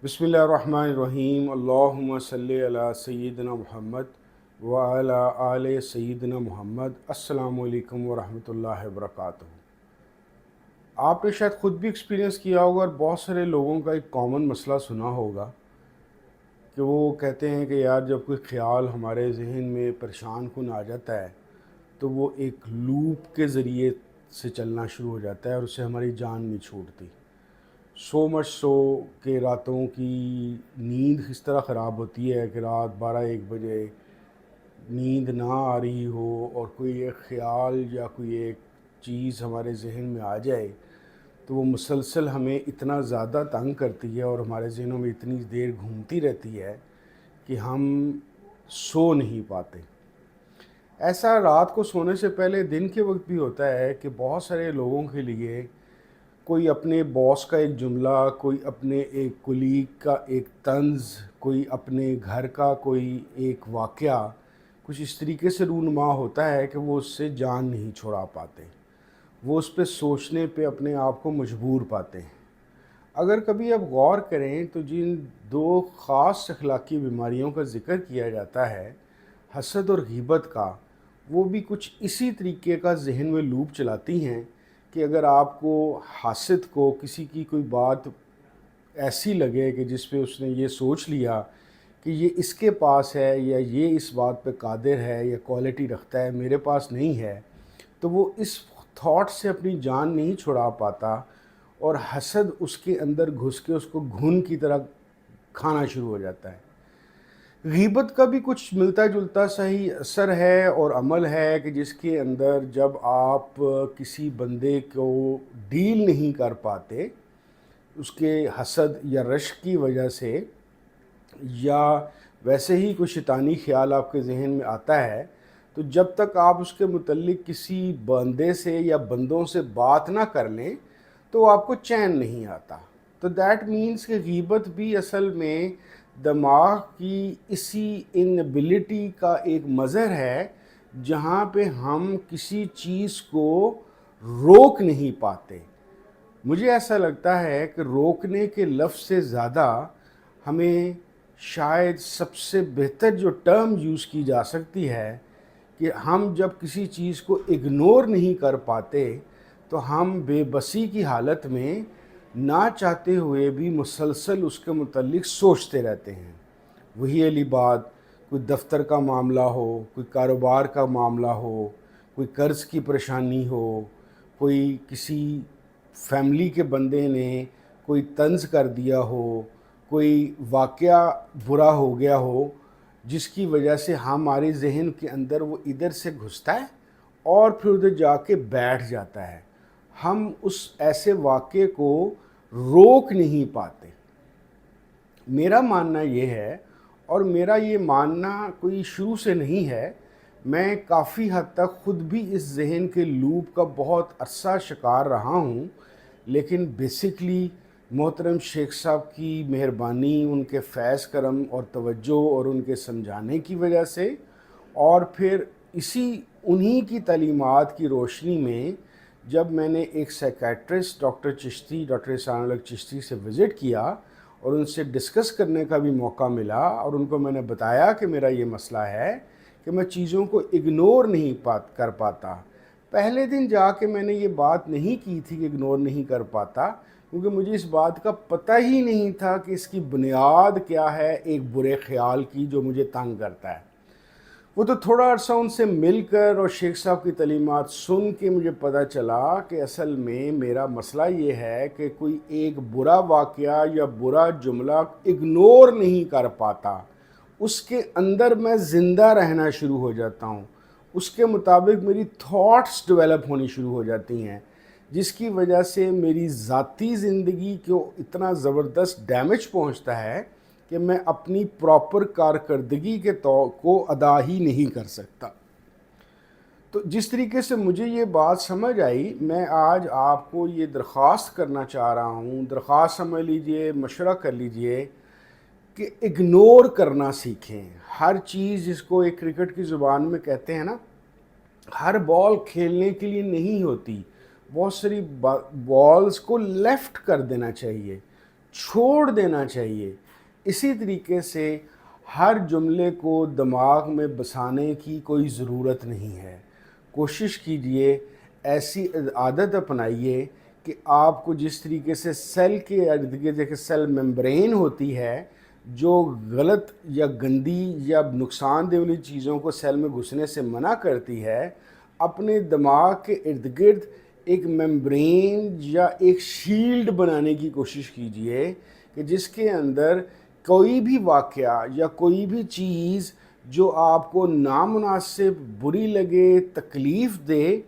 बिस्मिल्लाहिर्रहमानिर्रहीम। अल्लाहुम्मा सल्ली अला सय्यिदिना मुहम्मद व अला आले सय्यिदिना मुहम्मद। अस्सलामु अलैकुम व रहमतुल्लाहि व बरकातुहू। आपने शायद ख़ुद भी एक्सपीरियंस किया होगा और बहुत सारे लोगों का एक कॉमन मसला सुना होगा कि वो कहते हैं कि यार जब कोई ख़्याल हमारे जहन में परेशान कुन आ जाता है तो वो एक लूप के ज़रिए से चलना शुरू हो जाता है और उससे हमारी जान नहीं छूटती। सो मच सो कि रातों की नींद इस तरह ख़राब होती है कि रात 12-1 बजे नींद ना आ रही हो और कोई एक ख़्याल या कोई एक चीज़ हमारे जहन में आ जाए तो वो मुसलसल हमें इतना ज़्यादा तंग करती है और हमारे ज़हनों में इतनी देर घूमती रहती है कि हम सो नहीं पाते। ऐसा रात को सोने से पहले दिन के वक्त भी होता है कि बहुत सारे लोगों के लिए कोई अपने बॉस का एक जुमला, कोई अपने एक कुलीग का एक तंज़, कोई अपने घर का कोई एक वाक़या कुछ इस तरीके से रूनुमा होता है कि वो उससे जान नहीं छुड़ा पाते। वो उस पे सोचने पे अपने आप को मजबूर पाते हैं। अगर कभी आप गौर करें तो जिन दो ख़ास अखलाकी बीमारियों का ज़िक्र किया जाता है, हसद और गीबत का, वो भी कुछ इसी तरीके का ज़हन में लूप चलाती हैं कि अगर आपको हासिद को किसी की कोई बात ऐसी लगे कि जिस पे उसने ये सोच लिया कि ये इसके पास है या ये इस बात पे कादिर है या क्वालिटी रखता है, मेरे पास नहीं है, तो वो इस थॉट से अपनी जान नहीं छुड़ा पाता और हसद उसके अंदर घुस के उसको घुन की तरह खाना शुरू हो जाता है। गीबत का भी कुछ मिलता जुलता सा ही असर है और अमल है कि जिसके अंदर जब आप किसी बंदे को डील नहीं कर पाते उसके हसद या रश्क की वजह से, या वैसे ही कोई शैतानी ख्याल आपके जहन में आता है, तो जब तक आप उसके मुतल्लिक किसी बंदे से या बंदों से बात ना कर लें तो आपको चैन नहीं आता। तो दैट मीन्स कि गीबत भी असल में दिमाग की इसी इनएबिलिटी का एक मज़हर है जहाँ पे हम किसी चीज़ को रोक नहीं पाते। मुझे ऐसा लगता है कि रोकने के लफ्ज़ से ज़्यादा हमें शायद सबसे बेहतर जो टर्म यूज़ की जा सकती है कि हम जब किसी चीज़ को इग्नोर नहीं कर पाते तो हम बेबसी की हालत में ना चाहते हुए भी मुसलसल उसके मुतल्लिक सोचते रहते हैं। वही वाली बात, कोई दफ्तर का मामला हो, कोई कारोबार का मामला हो, कोई कर्ज़ की परेशानी हो, कोई किसी फैमिली के बंदे ने कोई तंज़ कर दिया हो, कोई वाक़या बुरा हो गया हो जिसकी वजह से हमारे ज़हन के अंदर वो इधर से घुसता है और फिर उधर जाके बैठ जाता है। हम उस ऐसे वाक़े को रोक नहीं पाते। मेरा मानना ये है, और मेरा ये मानना कोई शुरू से नहीं है, मैं काफ़ी हद तक ख़ुद भी इस ज़हन के लूप का बहुत अरसा शिकार रहा हूँ, लेकिन बेसिकली मोहतरम शेख साहब की मेहरबानी, उनके फैज़ करम और तवज्जो और उनके समझाने की वजह से, और फिर इसी उन्हीं की तालीमात की रोशनी में जब मैंने एक साइकेट्रिस्ट डॉक्टर इहसान उल हक चिश्ती से विज़िट किया और उनसे डिस्कस करने का भी मौका मिला और उनको मैंने बताया कि मेरा ये मसला है कि मैं चीज़ों को इग्नोर नहीं कर पाता। पहले दिन जाके मैंने ये बात नहीं की थी कि इग्नोर नहीं कर पाता, क्योंकि मुझे इस बात का पता ही नहीं था कि इसकी बुनियाद क्या है एक बुरे ख़्याल की जो मुझे तंग करता है। वो तो थोड़ा अर्सा उनसे मिलकर और शेख साहब की तालीमात सुन के मुझे पता चला कि असल में मेरा मसला ये है कि कोई एक बुरा वाक़या या बुरा जुमला इग्नोर नहीं कर पाता, उसके अंदर मैं ज़िंदा रहना शुरू हो जाता हूँ, उसके मुताबिक मेरी थॉट्स डेवलप होनी शुरू हो जाती हैं, जिसकी वजह से मेरी ज़ाती ज़िंदगी को इतना ज़बरदस्त डैमेज पहुँचता है कि मैं अपनी प्रॉपर कारकर्दगी के को अदा ही नहीं कर सकता। तो जिस तरीके से मुझे ये बात समझ आई, मैं आज आपको ये दरख्वास्त करना चाह रहा हूँ, दरख्वास्त समझ लीजिए, मशवरा कर लीजिए कि इग्नोर करना सीखें हर चीज़। जिसको एक क्रिकेट की ज़ुबान में कहते हैं ना, हर बॉल खेलने के लिए नहीं होती, बहुत सारी बॉल्स को लेफ़्ट कर देना चाहिए। چھوڑ دینا چاہیے۔ اسی طریقے سے ہر جملے کو دماغ میں بسانے کی کوئی ضرورت نہیں ہے۔ کوشش کیجئے ایسی عادت اپنائیے کہ آپ کو جس طریقے سے سیل کے ارد گرد ایک سیل ممبرین ہوتی ہے جو غلط یا گندی یا نقصان دہ والی چیزوں کو سیل میں گھسنے سے منع کرتی ہے، اپنے دماغ کے ارد گرد ایک ممبرین یا ایک شیلڈ بنانے کی کوشش کیجئے کہ جس کے اندر کوئی بھی واقعہ یا کوئی بھی چیز جو آپ کو نامناسب بری لگے، تکلیف دے،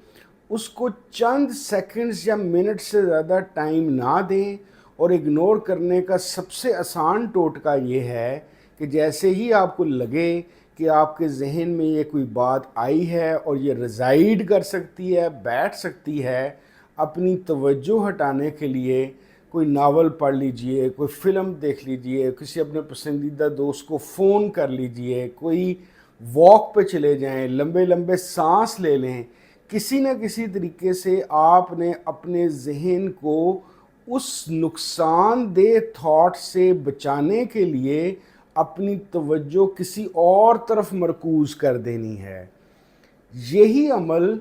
اس کو چند سیکنڈز یا منٹ سے زیادہ ٹائم نہ دیں، اور اگنور کرنے کا سب سے آسان ٹوٹکا یہ ہے کہ جیسے ہی آپ کو لگے کہ آپ کے ذہن میں یہ کوئی بات آئی ہے اور یہ ریزائیڈ کر سکتی ہے، بیٹھ سکتی ہے، اپنی توجہ ہٹانے کے لیے کوئی ناول پڑھ لیجئے، کوئی فلم دیکھ لیجئے، کسی اپنے پسندیدہ دوست کو فون کر لیجئے، کوئی واک پہ چلے جائیں، لمبے لمبے سانس لے لیں۔ کسی نہ کسی طریقے سے آپ نے اپنے ذہن کو اس نقصان دہ تھاٹ سے بچانے کے لیے اپنی توجہ کسی اور طرف مرکوز کر دینی ہے۔ یہی عمل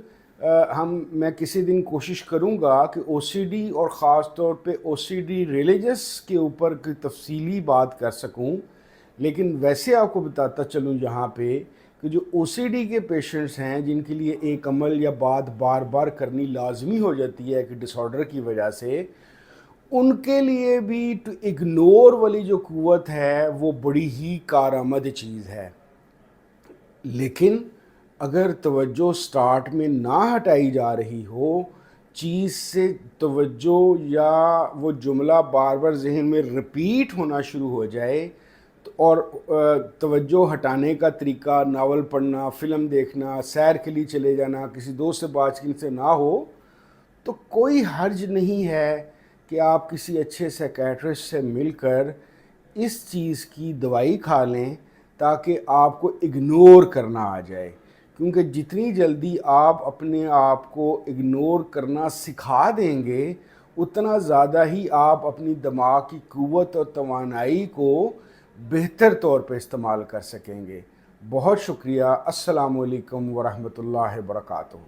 میں کسی دن کوشش کروں گا کہ او سی ڈی اور خاص طور پہ او سی ڈی ریلیجس کے اوپر کوئی تفصیلی بات کر سکوں، لیکن ویسے آپ کو بتاتا چلوں یہاں پہ کہ جو او سی ڈی کے پیشنٹس ہیں جن کے لیے ایک عمل یا بات بار بار کرنی لازمی ہو جاتی ہے کہ ڈس آرڈر کی وجہ سے، ان کے لیے بھی ٹو اگنور والی جو قوت ہے وہ بڑی ہی کارآمد چیز ہے۔ لیکن اگر توجہ سٹارٹ میں نہ ہٹائی جا رہی ہو، چیز سے توجہ یا وہ جملہ بار بار ذہن میں ریپیٹ ہونا شروع ہو جائے اور توجہ ہٹانے کا طریقہ ناول پڑھنا، فلم دیکھنا، سیر کے لیے چلے جانا، کسی دوست سے بات چیت سے نہ ہو، تو کوئی حرج نہیں ہے کہ آپ کسی اچھے سائیکیٹرسٹ سے مل کر اس چیز کی دوائی کھا لیں تاکہ آپ کو اگنور کرنا آ جائے، کیونکہ جتنی جلدی آپ اپنے آپ کو اگنور کرنا سکھا دیں گے اتنا زیادہ ہی آپ اپنی دماغ کی قوت اور توانائی کو بہتر طور پہ استعمال کر سکیں گے۔ بہت شکریہ۔ السلام علیکم ورحمۃ اللہ وبرکاتہ۔